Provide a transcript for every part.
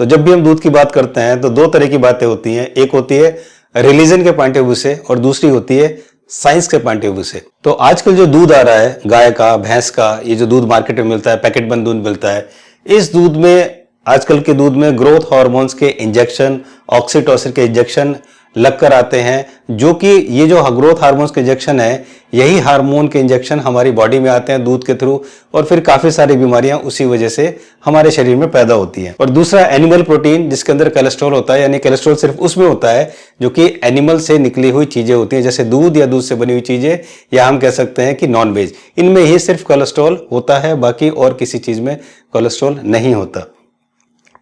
तो जब भी हम दूध की बात करते हैं तो दो तरह की बातें होती हैं, एक होती है रिलीजन के पॉइंट ऑफ व्यू से और दूसरी होती है साइंस के पॉइंट ऑफ व्यू से। तो आजकल जो दूध आ रहा है गाय का, भैंस का, ये जो दूध मार्केट में मिलता है, पैकेट बंद दूध मिलता है, इस दूध में, आजकल के दूध में ग्रोथ हार्मोन्स के इंजेक्शन, ऑक्सीटोसिन के इंजेक्शन लगकर आते हैं, जो कि ये जो ग्रोथ हार्मोन्स के इंजेक्शन है, यही हार्मोन के इंजेक्शन हमारी बॉडी में आते हैं दूध के थ्रू, और फिर काफी सारी बीमारियां उसी वजह से हमारे शरीर में पैदा होती हैं। और दूसरा एनिमल प्रोटीन, जिसके अंदर कोलेस्ट्रॉल होता है, यानी कोलेस्ट्रॉल सिर्फ उसमें होता है जो कि एनिमल से निकली हुई चीजें होती हैं, जैसे दूध या दूध से बनी हुई चीजें, या हम कह सकते हैं कि नॉन वेज, इनमें ही सिर्फ कोलेस्ट्रॉल होता है, बाकी और किसी चीज में कोलेस्ट्रॉल नहीं होता।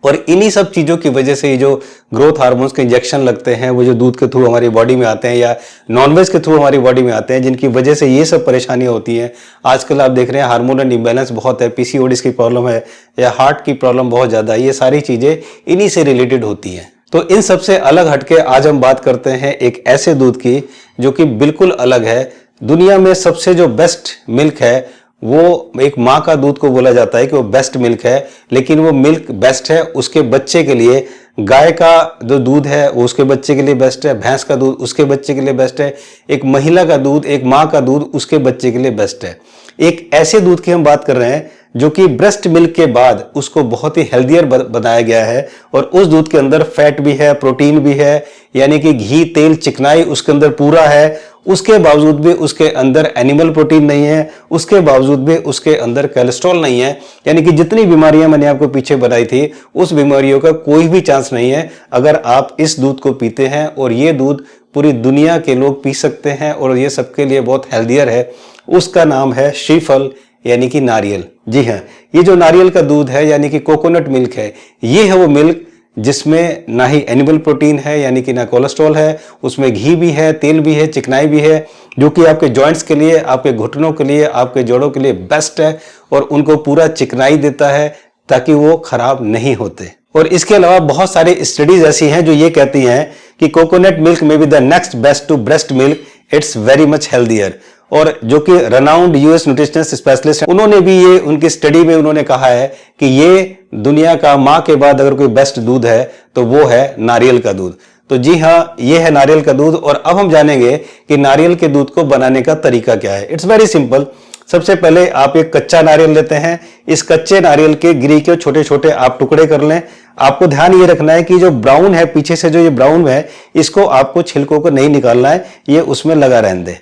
और इन्हीं सब चीजों की वजह से ये जो ग्रोथ हार्मोन्स के इंजेक्शन लगते हैं, वो जो दूध के थ्रू हमारी बॉडी में आते हैं या नॉनवेज के थ्रू हमारी बॉडी में आते हैं, जिनकी वजह से ये सब परेशानियां होती हैं। आजकल आप देख रहे हैं हार्मोनल इंबैलेंस बहुत है, पीसीओडी की प्रॉब्लम है या हार्ट की प्रॉब्लम बहुत ज्यादा है, ये सारी चीजें इन्हीं से रिलेटेड होती हैं। तो इन सबसे अलग हटके आज हम बात करते हैं एक ऐसे दूध की जो कि बिल्कुल अलग है। दुनिया में सबसे जो बेस्ट मिल्क है वो एक माँ का दूध को बोला जाता है कि वो बेस्ट मिल्क है, लेकिन वो मिल्क बेस्ट है उसके बच्चे के लिए। गाय का जो दूध है वो उसके बच्चे के लिए बेस्ट है, भैंस का दूध उसके बच्चे के लिए बेस्ट है, एक महिला का दूध, एक माँ का दूध उसके बच्चे के लिए बेस्ट है। एक ऐसे दूध की हम बात कर रहे हैं जो कि ब्रेस्ट मिल्क के बाद उसको बहुत ही हेल्दियर बनाया गया है, और उस दूध के अंदर फैट भी है, प्रोटीन भी है, यानी कि घी, तेल, चिकनाई उसके अंदर पूरा है। उसके बावजूद भी उसके अंदर एनिमल प्रोटीन नहीं है, उसके बावजूद भी उसके अंदर कोलेस्ट्रॉल नहीं है, यानी कि जितनी बीमारियां मैंने आपको पीछे बताई थी उस बीमारियों का कोई भी चांस नहीं है अगर आप इस दूध को पीते हैं। और ये दूध पूरी दुनिया के लोग पी सकते हैं और ये सबके लिए बहुत हेल्दियर है। उसका नाम है श्रीफल, यानी कि नारियल। जी हाँ, ये जो नारियल का दूध है यानी कि कोकोनट मिल्क है, ये है वो मिल्क जिसमें ना ही एनिमल प्रोटीन है, यानी कि ना कोलेस्ट्रॉल है, उसमें घी भी है, तेल भी है, चिकनाई भी है, जो कि आपके जॉइंट्स के लिए, आपके घुटनों के लिए, आपके जोड़ों के लिए बेस्ट है और उनको पूरा चिकनाई देता है ताकि वो खराब नहीं होते। और इसके अलावा बहुत सारी स्टडीज ऐसी हैं जो ये कहती हैं कि कोकोनट मिल्क में be the next best to breast milk, it's very much healthier. और जो कि रेनाउंड यूएस न्यूट्रिशनिस्ट स्पेशलिस्ट हैं, उन्होंने भी ये उनकी स्टडी में उन्होंने कहा है कि ये दुनिया का माँ के बाद अगर कोई बेस्ट दूध है तो वो है नारियल का दूध। तो जी हाँ, ये है नारियल का दूध। और अब हम जानेंगे कि नारियल के दूध को बनाने का तरीका क्या है। It's very simple. सबसे पहले आप एक कच्चा नारियल लेते हैं, इस कच्चे नारियल के गिरी के छोटे छोटे आप टुकड़े कर लें। आपको ध्यान ये रखना है कि जो ब्राउन है पीछे से, जो ये ब्राउन है, इसको आपको छिलकों को नहीं निकालना है, ये उसमें लगा रहने दे।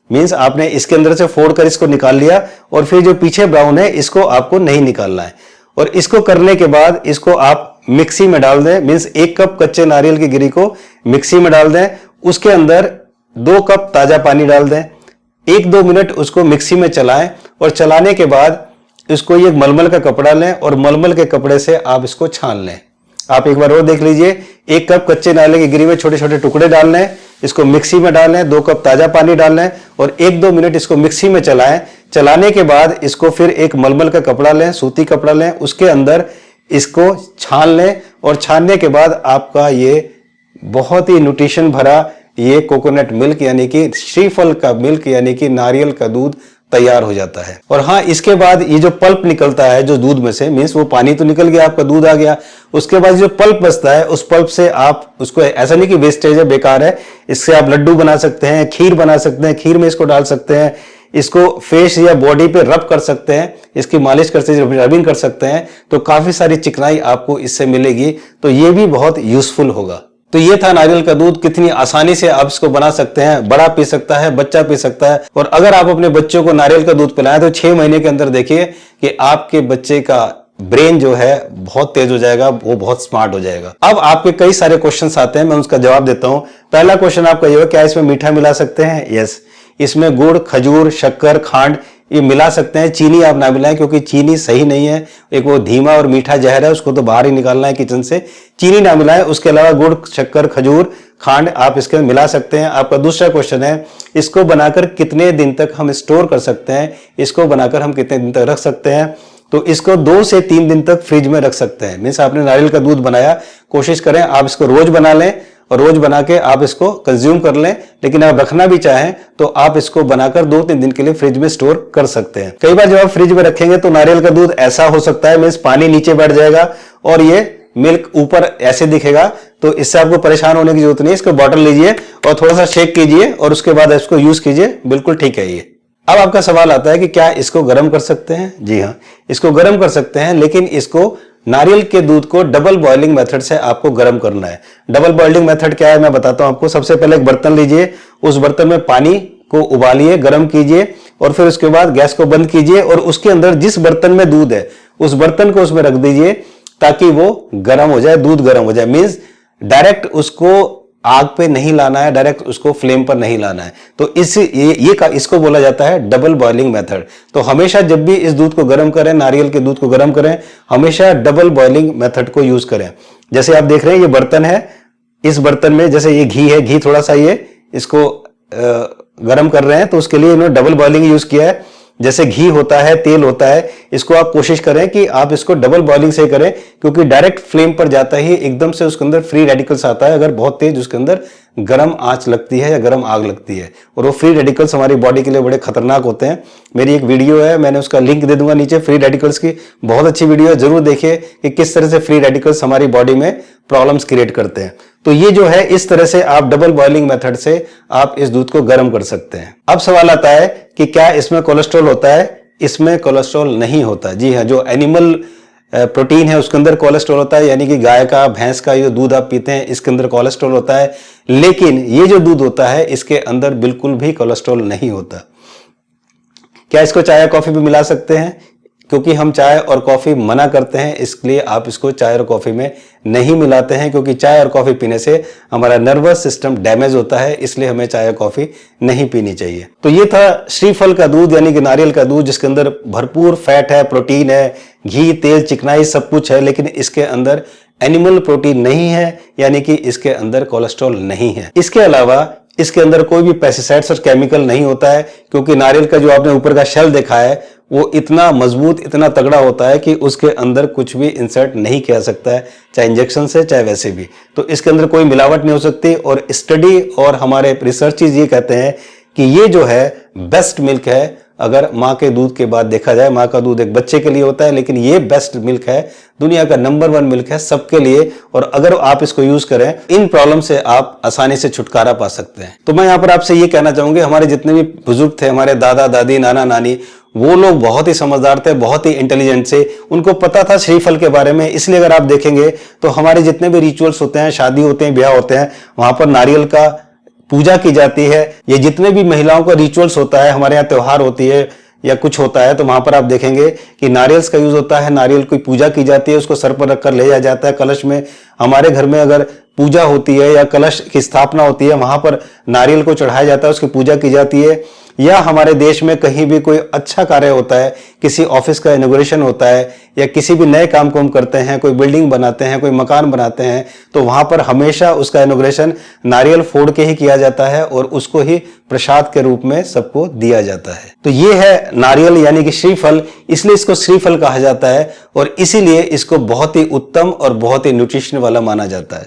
मीन्स आपने इसके अंदर से फोड़ कर इसको निकाल लिया और फिर जो पीछे ब्राउन है इसको आपको नहीं निकालना है। और इसको करने के बाद इसको आप मिक्सी में डाल दें। मीन्स 1 कप कच्चे नारियल की गिरी को मिक्सी में डाल दें, उसके अंदर 2 कप ताजा पानी डाल दें, 1-2 मिनट उसको मिक्सी में चलाएं और चलाने के बाद इसको ये मलमल का कपड़ा लें और मलमल के कपड़े से आप इसको छान लें। आप एक बार और देख लीजिए, 1 कप कच्चे नारियल की गिरी में छोटे छोटे टुकड़े डाल लें, इसको मिक्सी में डाल लें, 2 कप ताजा पानी डाल लें और 1-2 मिनट इसको मिक्सी में चलाएं। चलाने के बाद इसको फिर एक मलमल का कपड़ा लें, सूती कपड़ा लें, उसके अंदर इसको छान लें और छानने के बाद आपका ये बहुत ही न्यूट्रिशन भरा ये कोकोनट मिल्क यानी कि श्रीफल का मिल्क यानी कि नारियल का दूध तैयार हो जाता है। और हाँ, इसके बाद ये जो पल्प निकलता है जो दूध में से, मीन्स वो पानी तो निकल गया, आपका दूध आ गया, उसके बाद जो पल्प बचता है उस पल्प से आप उसको, ऐसा नहीं कि वेस्टेज है, बेकार है, इससे आप लड्डू बना सकते हैं, खीर बना सकते हैं, खीर में इसको डाल सकते हैं, इसको फेस या बॉडी पे रब कर सकते हैं, इसकी मालिश कर सकते हैं, रबिंग कर सकते हैं, तो काफी सारी चिकनाई आपको इससे मिलेगी। तो ये भी बहुत यूजफुल होगा। तो ये था नारियल का दूध। कितनी आसानी से आप इसको बना सकते हैं, बड़ा पी सकता है, बच्चा पी सकता है। और अगर आप अपने बच्चों को नारियल का दूध पिलाएं तो 6 महीने के अंदर देखिए कि आपके बच्चे का ब्रेन जो है बहुत तेज हो जाएगा, वो बहुत स्मार्ट हो जाएगा। अब आपके कई सारे क्वेश्चंस आते हैं, मैं उसका जवाब देता हूं। पहला क्वेश्चन आपका ये है, क्या इसमें मीठा मिला सकते हैं? यस, इसमें गुड़, खजूर, शक्कर, खांड ये मिला सकते हैं। चीनी आप ना मिलाएं क्योंकि चीनी सही नहीं है, एक वो धीमा और मीठा जहर है, उसको तो बाहर ही निकालना है किचन से। चीनी ना मिलाएं। उसके अलावा गुड़, शक्कर, खजूर, खांड आप इसके मिला सकते हैं। आपका दूसरा क्वेश्चन है, इसको बनाकर कितने दिन तक हम स्टोर कर सकते हैं, इसको बनाकर हम कितने दिन तक रख सकते हैं? तो इसको 2 से 3 दिन तक फ्रिज में रख सकते हैं। मीन्स आपने नारियल का दूध बनाया, कोशिश करें आप इसको रोज बना लें और रोज बना के आप इसको कंज्यूम कर लें। लेकिन आप रखना भी चाहें तो आप इसको बनाकर 2-3 दिन के लिए फ्रिज में स्टोर कर सकते हैं। कई बार जब आप फ्रिज में रखेंगे तो नारियल का दूध ऐसा हो सकता है, मीन्स पानी नीचे बैठ जाएगा और ये मिल्क ऊपर ऐसे दिखेगा, तो इससे आपको परेशान होने की जरूरत नहीं है। इसको बॉटल लीजिए और थोड़ा सा शेक कीजिए और उसके बाद इसको यूज कीजिए, बिल्कुल ठीक है ये। अब आपका सवाल आता है कि क्या इसको गर्म कर सकते हैं? जी हाँ, इसको गर्म कर सकते हैं, लेकिन इसको नारियल के दूध को डबल बॉइलिंग मेथड से आपको गर्म करना है। डबल बॉइलिंग मेथड क्या है मैं बताता हूं आपको। सबसे पहले एक बर्तन लीजिए, उस बर्तन में पानी को उबालिए, गर्म कीजिए और फिर उसके बाद गैस को बंद कीजिए और उसके अंदर जिस बर्तन में दूध है उस बर्तन को उसमें रख दीजिए ताकि वो गर्म हो जाए, दूध गर्म हो जाए। मींस डायरेक्ट उसको आग पे नहीं लाना है, डायरेक्ट उसको फ्लेम पर नहीं लाना है। तो इसको बोला जाता है डबल बॉइलिंग मेथड। तो हमेशा जब भी इस दूध को गर्म करें, नारियल के दूध को गर्म करें, हमेशा डबल बॉइलिंग मेथड को यूज करें। जैसे आप देख रहे हैं ये बर्तन है, इस बर्तन में जैसे ये घी है, घी थोड़ा सा ये इसको गर्म कर रहे हैं, तो उसके लिए इन्होंने डबल बॉइलिंग यूज किया है। जैसे घी होता है, तेल होता है, इसको आप कोशिश करें कि आप इसको डबल बॉइलिंग से करें, क्योंकि डायरेक्ट फ्लेम पर जाता ही एकदम से उसके अंदर फ्री रेडिकल्स आता है। अगर बहुत तेज उसके अंदर गर्म आंच लगती है या गर्म आग लगती है, और वो फ्री रेडिकल्स हमारी बॉडी के लिए बड़े खतरनाक होते हैं। मेरी एक वीडियो है, मैंने उसका लिंक दे दूंगा नीचे, फ्री रेडिकल्स की, बहुत अच्छी वीडियो है, जरूर देखिए कि किस तरह से फ्री रेडिकल्स हमारी बॉडी में प्रॉब्लम्स क्रिएट करते हैं। तो ये जो है, इस तरह से आप डबल बॉइलिंग मेथड से आप इस दूध को गर्म कर सकते हैं। अब सवाल आता है कि क्या इसमें कोलेस्ट्रॉल होता है? इसमें कोलेस्ट्रॉल नहीं होता। जी हाँ, जो एनिमल प्रोटीन है उसके अंदर कोलेस्ट्रॉल होता है, यानी कि गाय का, भैंस का ये दूध आप पीते हैं इसके अंदर कोलेस्ट्रॉल होता है। लेकिन ये जो दूध होता है इसके अंदर बिल्कुल भी कोलेस्ट्रॉल नहीं होता। क्या इसको चाय या कॉफी भी मिला सकते हैं? क्योंकि हम चाय और कॉफी मना करते हैं, इसलिए आप इसको चाय और कॉफी में नहीं मिलाते हैं, क्योंकि चाय और कॉफी पीने से हमारा नर्वस सिस्टम डैमेज होता है, इसलिए हमें चाय और कॉफी नहीं पीनी चाहिए। तो ये था श्रीफल का दूध, यानी कि नारियल का दूध, जिसके अंदर भरपूर फैट है, प्रोटीन है, घी, तेल, चिकनाई सब कुछ है, लेकिन इसके अंदर एनिमल प्रोटीन नहीं है, यानी कि इसके अंदर कोलेस्ट्रॉल नहीं है। इसके अलावा इसके अंदर कोई भी पेस्टिसाइड्स और केमिकल नहीं होता है, क्योंकि नारियल का जो आपने ऊपर का शेल देखा है वो इतना मजबूत, इतना तगड़ा होता है कि उसके अंदर कुछ भी इंसर्ट नहीं किया सकता है, चाहे इंजेक्शन से चाहे वैसे भी। तो इसके अंदर कोई मिलावट नहीं हो सकती। और स्टडी और हमारे रिसर्चेज ये कहते हैं कि ये जो है बेस्ट मिल्क है। अगर माँ के दूध के बाद देखा जाए, माँ का दूध एक बच्चे के लिए होता है, लेकिन ये बेस्ट मिल्क है, दुनिया का नंबर 1 मिल्क है सबके लिए। और अगर आप इसको यूज करें, इन प्रॉब्लम से आप आसानी से छुटकारा पा सकते हैं। तो मैं यहाँ पर आपसे ये कहना चाहूंगी, हमारे जितने भी बुजुर्ग थे, हमारे दादा दादी, नाना नानी, वो लोग बहुत ही समझदार थे, बहुत ही इंटेलिजेंट थे, उनको पता था श्रीफल के बारे में। इसलिए अगर आप देखेंगे तो हमारे जितने भी रिचुअल्स होते हैं, शादी होते हैं, ब्याह होते हैं, वहां पर नारियल का पूजा की जाती है। ये जितने भी महिलाओं का रिचुअल्स होता है, हमारे यहाँ त्योहार होती है या कुछ होता है, तो वहां पर आप देखेंगे कि नारियल्स का यूज होता है। नारियल की पूजा की जाती है, उसको सर पर रखकर ले जाया जाता है कलश में। हमारे घर में अगर पूजा होती है या कलश की स्थापना होती है, वहां पर नारियल को चढ़ाया जाता है, उसकी पूजा की जाती है। या हमारे देश में कहीं भी कोई अच्छा कार्य होता है, किसी ऑफिस का इनॉग्रेशन होता है या किसी भी नए काम को हम करते हैं, कोई बिल्डिंग बनाते हैं, कोई मकान बनाते हैं, तो वहां पर हमेशा उसका इनॉग्रेशन नारियल फोड़ के ही किया जाता है और उसको ही प्रसाद के रूप में सबको दिया जाता है। तो ये है नारियल, यानी कि श्रीफल, इसलिए इसको श्रीफल कहा जाता है और इसीलिए इसको बहुत ही उत्तम और बहुत ही न्यूट्रिशन वाला माना जाता है।